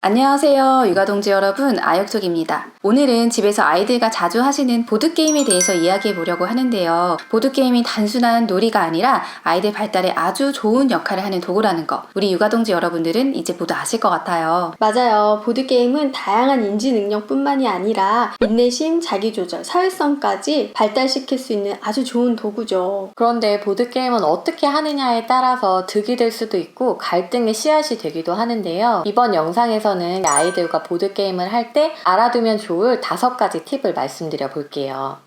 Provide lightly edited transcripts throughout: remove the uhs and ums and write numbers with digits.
안녕하세요, 육아동지 여러분, 아역톡입니다. 오늘은 집에서 아이들과 자주 하시는 보드게임에 대해서 이야기해 보려고 하는데요. 보드게임이 단순한 놀이가 아니라 아이들 발달에 아주 좋은 역할을 하는 도구라는 거, 우리 육아동지 여러분들은 이제 모두 아실 것 같아요. 맞아요. 보드게임은 다양한 인지 능력뿐만이 아니라 인내심, 자기조절, 사회성까지 발달시킬 수 있는 아주 좋은 도구죠. 그런데 보드게임은 어떻게 하느냐에 따라서 득이 될 수도 있고 갈등의 씨앗이 되기도 하는데요. 이번 영상에서는 아이들과 보드게임을 할 때 알아두면 좋을 5가지 팁을 말씀드려 볼게요.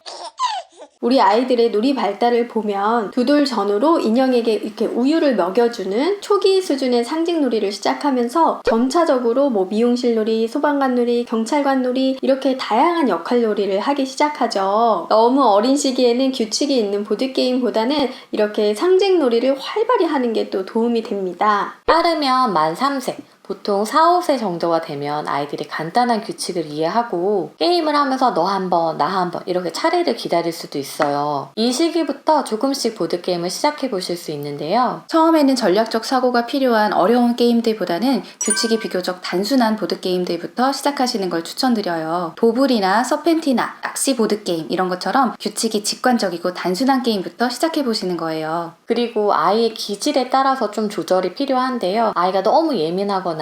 우리 아이들의 놀이 발달을 보면 2돌 전후로 인형에게 이렇게 우유를 먹여주는 초기 수준의 상징 놀이를 시작하면서 점차적으로 미용실 놀이, 소방관 놀이, 경찰관 놀이 이렇게 다양한 역할 놀이를 하기 시작하죠. 너무 어린 시기에는 규칙이 있는 보드게임보다는 이렇게 상징 놀이를 활발히 하는 게 또 도움이 됩니다. 빠르면 만 3세, 보통 4, 5세 정도가 되면 아이들이 간단한 규칙을 이해하고 게임을 하면서 너 한 번, 나 한 번 이렇게 차례를 기다릴 수도 있어요. 이 시기부터 조금씩 보드게임을 시작해 보실 수 있는데요. 처음에는 전략적 사고가 필요한 어려운 게임들보다는 규칙이 비교적 단순한 보드게임들부터 시작하시는 걸 추천드려요. 도블이나 서펜티나, 낚시 보드게임 이런 것처럼 규칙이 직관적이고 단순한 게임부터 시작해 보시는 거예요. 그리고 아이의 기질에 따라서 좀 조절이 필요한데요. 아이가 너무 예민하거나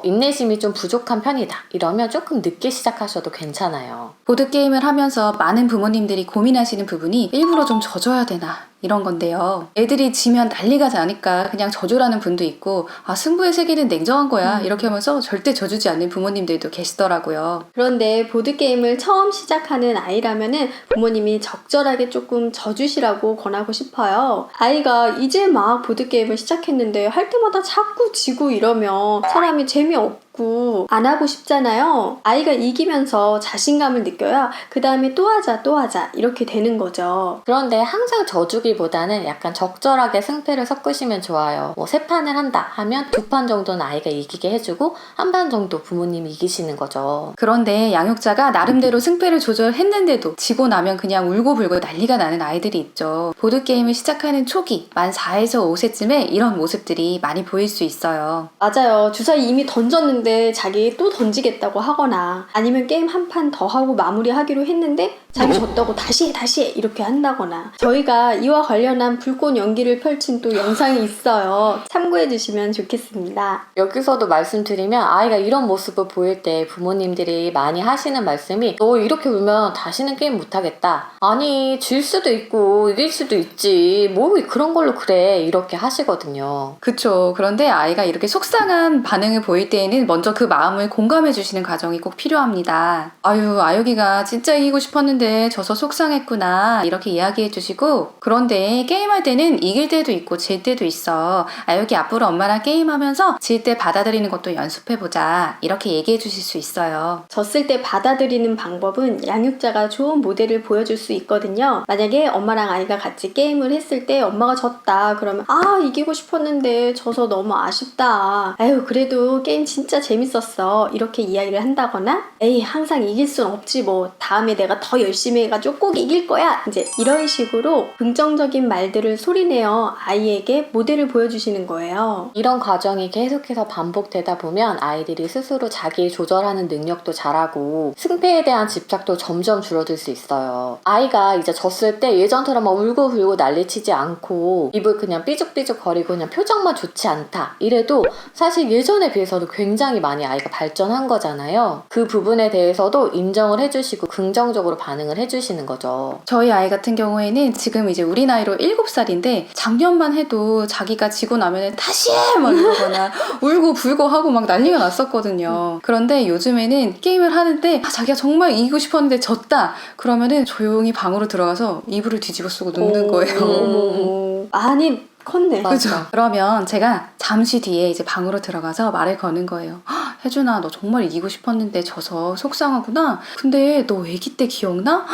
인내심이 좀 부족한 편이다 이러면 조금 늦게 시작하셔도 괜찮아요. 보드게임을 하면서 많은 부모님들이 고민하시는 부분이 일부러 좀 져줘야 되나 이런 건데요. 애들이 지면 난리가 나니까 그냥 져주라는 분도 있고 승부의 세계는 냉정한 거야 이렇게 하면서 절대 져주지 않는 부모님들도 계시더라고요. 그런데 보드게임을 처음 시작하는 아이라면은 부모님이 적절하게 조금 져주시라고 권하고 싶어요. 아이가 이제 막 보드게임을 시작했는데 할 때마다 자꾸 지고 이러면 사람이 재미없고 안 하고 싶잖아요. 아이가 이기면서 자신감을 느껴야 그 다음에 또 하자 이렇게 되는 거죠. 그런데 항상 져주기보다는 약간 적절하게 승패를 섞으시면 좋아요. 3판을 한다 하면 2판 정도는 아이가 이기게 해주고 1판 정도 부모님이 이기시는 거죠. 그런데 양육자가 나름대로 승패를 조절했는데도 지고 나면 그냥 울고불고 난리가 나는 아이들이 있죠. 보드게임을 시작하는 초기 만 4에서 5세쯤에 이런 모습들이 많이 보일 수 있어요. 맞아요. 주사위 이미 던졌는데 자기 또 던지겠다고 하거나 아니면 게임 한 판 더 하고 마무리하기로 했는데 자기 졌다고 다시 해 이렇게 한다거나 저희가 이와 관련한 불꽃 연기를 펼친 또 영상이 있어요. 참고해 주시면 좋겠습니다. 여기서도 말씀드리면 아이가 이런 모습을 보일 때 부모님들이 많이 하시는 말씀이 너 이렇게 울면 다시는 게임 못하겠다. 아니 질 수도 있고 이길 수도 있지 뭐 그런 걸로 그래 이렇게 하시거든요. 그쵸. 그런데 아이가 이렇게 속상한 반응을 보일 때에는 먼저 그 마음을 공감해 주시는 과정이 꼭 필요합니다. 아유, 아유기가 진짜 이기고 싶었는데 져서 속상했구나 이렇게 이야기해 주시고, 그런데 게임할 때는 이길 때도 있고 질 때도 있어. 아유기 앞으로 엄마랑 게임하면서 질 때 받아들이는 것도 연습해보자 이렇게 얘기해 주실 수 있어요. 졌을 때 받아들이는 방법은 양육자가 좋은 모델을 보여줄 수 있거든요. 만약에 엄마랑 아이가 같이 게임을 했을 때 엄마가 졌다 그러면 이기고 싶었는데 져서 너무 아쉽다. 아유 그래도 게임 진짜 재밌었어 이렇게 이야기를 한다거나 에이 항상 이길 순 없지 다음에 내가 더 열심히 해가지고 꼭 이길 거야 이제 이런 식으로 긍정적인 말들을 소리내어 아이에게 모델을 보여주시는 거예요. 이런 과정이 계속해서 반복되다 보면 아이들이 스스로 자기 조절하는 능력도 잘하고 승패에 대한 집착도 점점 줄어들 수 있어요. 아이가 이제 졌을 때 예전처럼 막 울고불고 난리치지 않고 입을 그냥 삐죽삐죽 거리고 그냥 표정만 좋지 않다 이래도 사실 예전에 비해서도 굉장히 많이 아이가 발전한 거잖아요. 그 부분에 대해서도 인정을 해주시고 긍정적으로 반응을 해주시는 거죠. 저희 아이 같은 경우에는 지금 이제 우리 나이로 7살인데 작년만 해도 자기가 지고 나면 다시 해! 막 이러거나 울고 불고 하고 막 난리가 났었거든요. 그런데 요즘에는 게임을 하는데 자기가 정말 이기고 싶었는데 졌다 그러면은 조용히 방으로 들어가서 이불을 뒤집어 쓰고 눕는 거예요. 많이 컸네. 그죠? 그러면 제가 잠시 뒤에 이제 방으로 들어가서 말을 거는 거예요. 혜준아, 너 정말 이기고 싶었는데 져서 속상하구나. 근데 너 아기 때 기억나?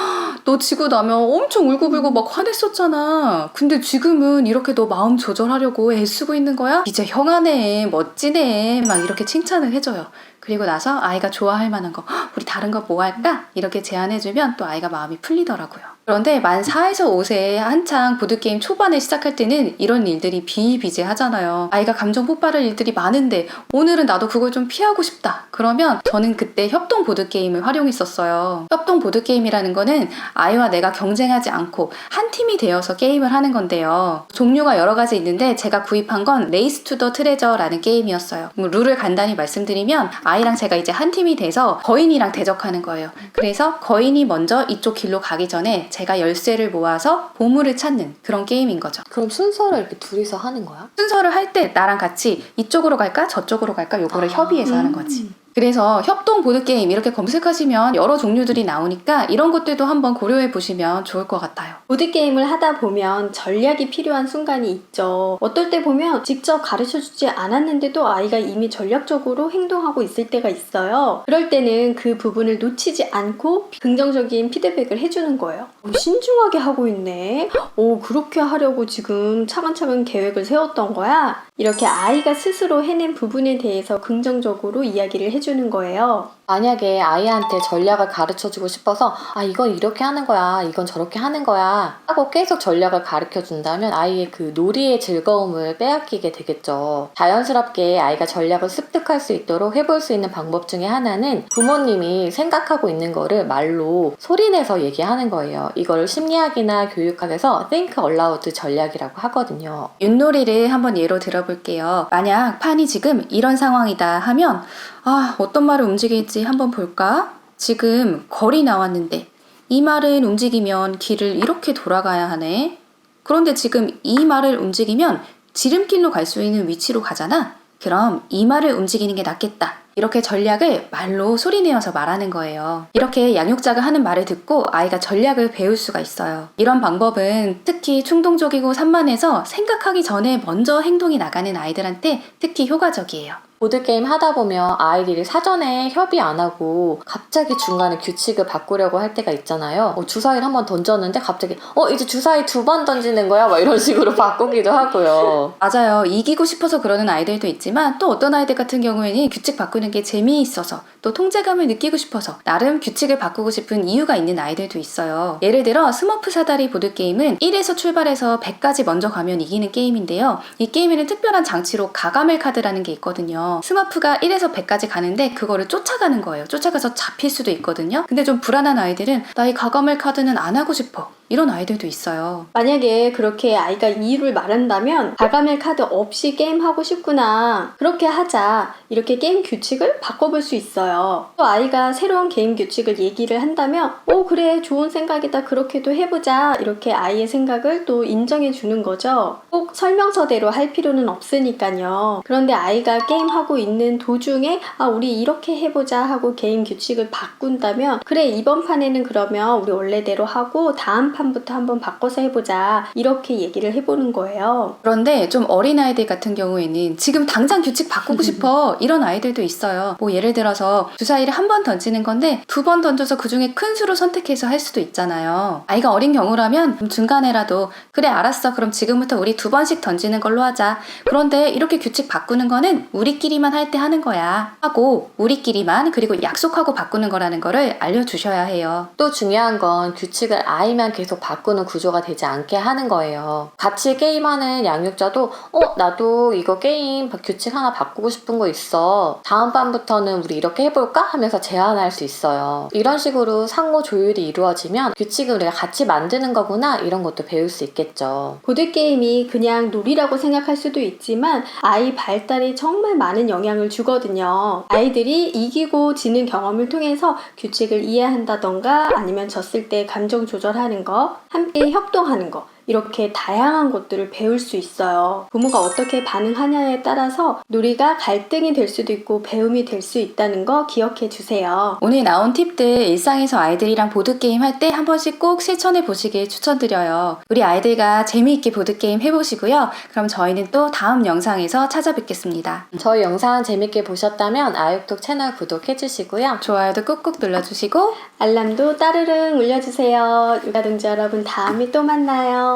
너 지고 나면 엄청 울고불고 막 화냈었잖아. 근데 지금은 이렇게 너 마음 조절하려고 애쓰고 있는 거야? 이제 형아네, 멋지네. 막 이렇게 칭찬을 해줘요. 그리고 나서 아이가 좋아할 만한 거, 우리 다른 거 뭐 할까? 이렇게 제안해주면 또 아이가 마음이 풀리더라고요. 그런데 만 4에서 5세 한창 보드게임 초반에 시작할 때는 이런 일들이 비일비재하잖아요. 아이가 감정 폭발할 일들이 많은데 오늘은 나도 그걸 좀 피하고 싶다. 그러면 저는 그때 협동 보드게임을 활용했었어요. 협동 보드게임이라는 거는 아이와 내가 경쟁하지 않고 한 팀이 되어서 게임을 하는 건데요. 종류가 여러 가지 있는데 제가 구입한 건 레이스 투 더 트레저라는 게임이었어요. 룰을 간단히 말씀드리면 아이랑 제가 이제 한 팀이 돼서 거인이랑 대적하는 거예요. 그래서 거인이 먼저 이쪽 길로 가기 전에 제가 열쇠를 모아서 보물을 찾는 그런 게임인 거죠. 그럼 순서를 이렇게 둘이서 하는 거야? 순서를 할 때 나랑 같이 이쪽으로 갈까 저쪽으로 갈까 요거를 협의해서 하는 거지. 그래서 협동 보드게임 이렇게 검색하시면 여러 종류들이 나오니까 이런 것들도 한번 고려해 보시면 좋을 것 같아요. 보드게임을 하다 보면 전략이 필요한 순간이 있죠. 어떨 때 보면 직접 가르쳐주지 않았는데도 아이가 이미 전략적으로 행동하고 있을 때가 있어요. 그럴 때는 그 부분을 놓치지 않고 긍정적인 피드백을 해주는 거예요. 신중하게 하고 있네. 그렇게 하려고 지금 차근차근 계획을 세웠던 거야? 이렇게 아이가 스스로 해낸 부분에 대해서 긍정적으로 이야기를 해주는 거예요. 만약에 아이한테 전략을 가르쳐주고 싶어서 이건 이렇게 하는 거야, 이건 저렇게 하는 거야 하고 계속 전략을 가르쳐준다면 아이의 그 놀이의 즐거움을 빼앗기게 되겠죠. 자연스럽게 아이가 전략을 습득할 수 있도록 해볼 수 있는 방법 중에 하나는 부모님이 생각하고 있는 거를 말로 소리내서 얘기하는 거예요. 이거를 심리학이나 교육학에서 think aloud 전략이라고 하거든요. 윷놀이를 한번 예로 들어볼게요. 만약 판이 지금 이런 상황이다 하면 어떤 말을 움직일지 한번 볼까? 지금 거리 나왔는데 이 말은 움직이면 길을 이렇게 돌아가야 하네. 그런데 지금 이 말을 움직이면 지름길로 갈 수 있는 위치로 가잖아. 그럼 이 말을 움직이는 게 낫겠다. 이렇게 전략을 말로 소리내어서 말하는 거예요. 이렇게 양육자가 하는 말을 듣고 아이가 전략을 배울 수가 있어요. 이런 방법은 특히 충동적이고 산만해서 생각하기 전에 먼저 행동이 나가는 아이들한테 특히 효과적이에요. 보드게임 하다 보면 아이들이 사전에 협의 안 하고 갑자기 중간에 규칙을 바꾸려고 할 때가 있잖아요. 주사위를 한번 던졌는데 갑자기 이제 주사위 2번 던지는 거야? 막 이런 식으로 바꾸기도 하고요. 맞아요. 이기고 싶어서 그러는 아이들도 있지만 또 어떤 아이들 같은 경우에는 규칙 바꾸는 게 재미있어서 또 통제감을 느끼고 싶어서 나름 규칙을 바꾸고 싶은 이유가 있는 아이들도 있어요. 예를 들어 스머프 사다리 보드게임은 1에서 출발해서 100까지 먼저 가면 이기는 게임인데요. 이 게임에는 특별한 장치로 가가멜 카드라는 게 있거든요. 스머프가 1에서 100까지 가는데 그거를 쫓아가는 거예요. 쫓아가서 잡힐 수도 있거든요. 근데 좀 불안한 아이들은 나 이 가가멜 카드는 안 하고 싶어. 이런 아이들도 있어요. 만약에 그렇게 아이가 이유를 말한다면 가가멜 카드 없이 게임하고 싶구나. 그렇게 하자. 이렇게 게임 규칙을 바꿔볼 수 있어요. 또 아이가 새로운 게임 규칙을 얘기를 한다면 그래 좋은 생각이다. 그렇게도 해보자. 이렇게 아이의 생각을 또 인정해 주는 거죠. 꼭 설명서대로 할 필요는 없으니까요. 그런데 아이가 게임하고 있는 도중에 우리 이렇게 해보자 하고 게임 규칙을 바꾼다면 그래 이번 판에는 그러면 우리 원래대로 하고 다음 판부터 한번 바꿔서 해보자 이렇게 얘기를 해보는 거예요. 그런데 좀 어린 아이들 같은 경우에는 지금 당장 규칙 바꾸고 싶어 이런 아이들도 있어요. 예를 들어서 주사위를 한 번 던지는 건데 2번 던져서 그중에 큰 수로 선택해서 할 수도 있잖아요. 아이가 어린 경우라면 중간에라도 그래 알았어 그럼 지금부터 우리 2번씩 던지는 걸로 하자. 그런데 이렇게 규칙 바꾸는 거는 우리끼리만 할 때 하는 거야 하고 우리끼리만 그리고 약속하고 바꾸는 거라는 거를 알려주셔야 해요. 또 중요한 건 규칙을 아이만 계속 바꾸는 구조가 되지 않게 하는 거예요. 같이 게임하는 양육자도 나도 이거 게임 규칙 하나 바꾸고 싶은 거 있어. 다음 판부터는 우리 이렇게 해볼까? 하면서 제안할 수 있어요. 이런 식으로 상호 조율이 이루어지면 규칙을 우리가 같이 만드는 거구나 이런 것도 배울 수 있겠죠. 보드게임이 그냥 놀이라고 생각할 수도 있지만 아이 발달에 정말 많은 영향을 주거든요. 아이들이 이기고 지는 경험을 통해서 규칙을 이해한다던가 아니면 졌을 때 감정 조절하는 거, 함께 협동하는 거 이렇게 다양한 것들을 배울 수 있어요. 부모가 어떻게 반응하냐에 따라서 놀이가 갈등이 될 수도 있고 배움이 될 수 있다는 거 기억해 주세요. 오늘 나온 팁들 일상에서 아이들이랑 보드게임 할 때 한 번씩 꼭 실천해 보시길 추천드려요. 우리 아이들과 재미있게 보드게임 해보시고요. 그럼 저희는 또 다음 영상에서 찾아뵙겠습니다. 저희 영상 재밌게 보셨다면 아육톡 채널 구독해 주시고요. 좋아요도 꾹꾹 눌러주시고 알람도 따르릉 울려주세요. 육아동지 여러분 다음에 또 만나요.